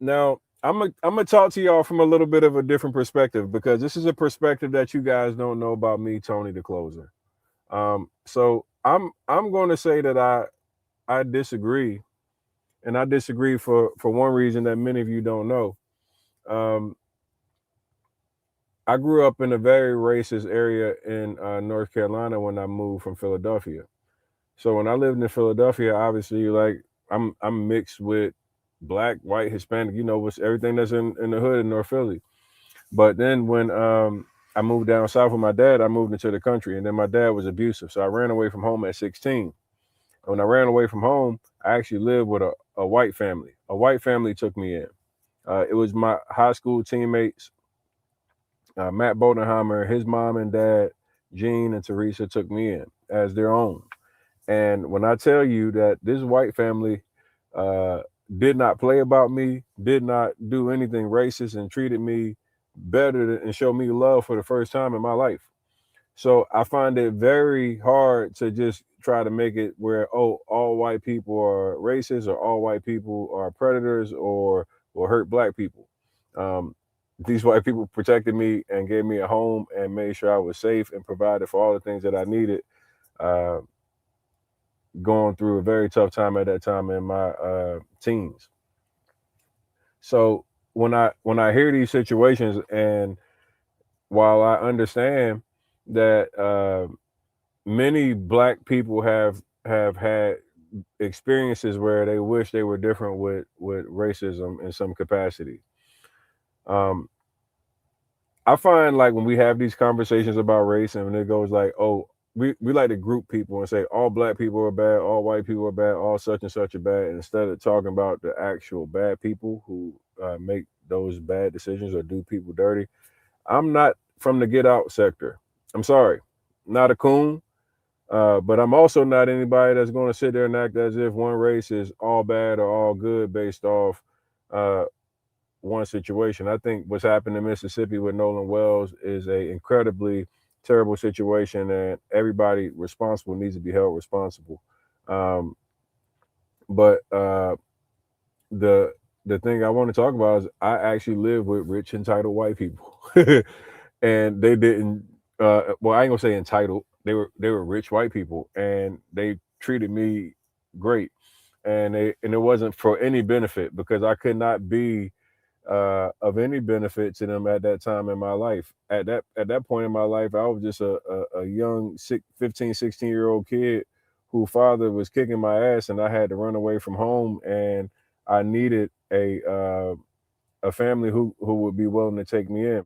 Now, I'm gonna talk to y'all from a little bit of a different perspective because this is a perspective that you guys don't know about me, Tony the closer. So I'm going to say that I disagree, and I disagree for one reason that many of you don't know. Um, I grew up in a very racist area in North Carolina when I moved from Philadelphia. So when I lived in Philadelphia, obviously, like I'm mixed with black, white, Hispanic, with everything that's in the hood in North Philly. But then when I moved down south with my dad, I moved into the country, and then my dad was abusive, so I ran away from home at 16. And when I ran away from home, I actually lived with a white family. A white family took me in. It was my high school teammates, Matt Bodenheimer, his mom and dad, Gene and Teresa took me in as their own. And when I tell you that this white family uh, did not play about me, did not do anything racist, and treated me better and showed me love for the first time in my life. So I find it very hard to just try to make it where, oh, all white people are racist or all white people are predators or will hurt black people. Um, these white people protected me and gave me a home and made sure I was safe and provided for all the things that I needed. Uh, Going through a very tough time at that time in my teens. So when I hear these situations, and while I understand that many black people have had experiences where they wish they were different with racism in some capacity. Um, I find like when we have these conversations about race and when it goes like, oh, we like to group people and say all black people are bad, all white people are bad, all such and such are bad, instead of talking about the actual bad people who make those bad decisions or do people dirty. I'm not from the get out sector. I'm sorry, not a coon, but I'm also not anybody that's going to sit there and act as if one race is all bad or all good based off uh, one situation. I think what's happened in Mississippi with Nolan Wells is a incredibly terrible situation, and everybody responsible needs to be held responsible. Um, but the the thing I want to talk about is I actually live with rich entitled white people, and they didn't. Well, I ain't gonna say entitled. They were rich white people, and they treated me great, and it wasn't for any benefit because I could not be of any benefit to them at that time in my life. At that point in my life, I was just a young 15, 16-year old kid whose father was kicking my ass, and I had to run away from home, and I needed a family who would be willing to take me in.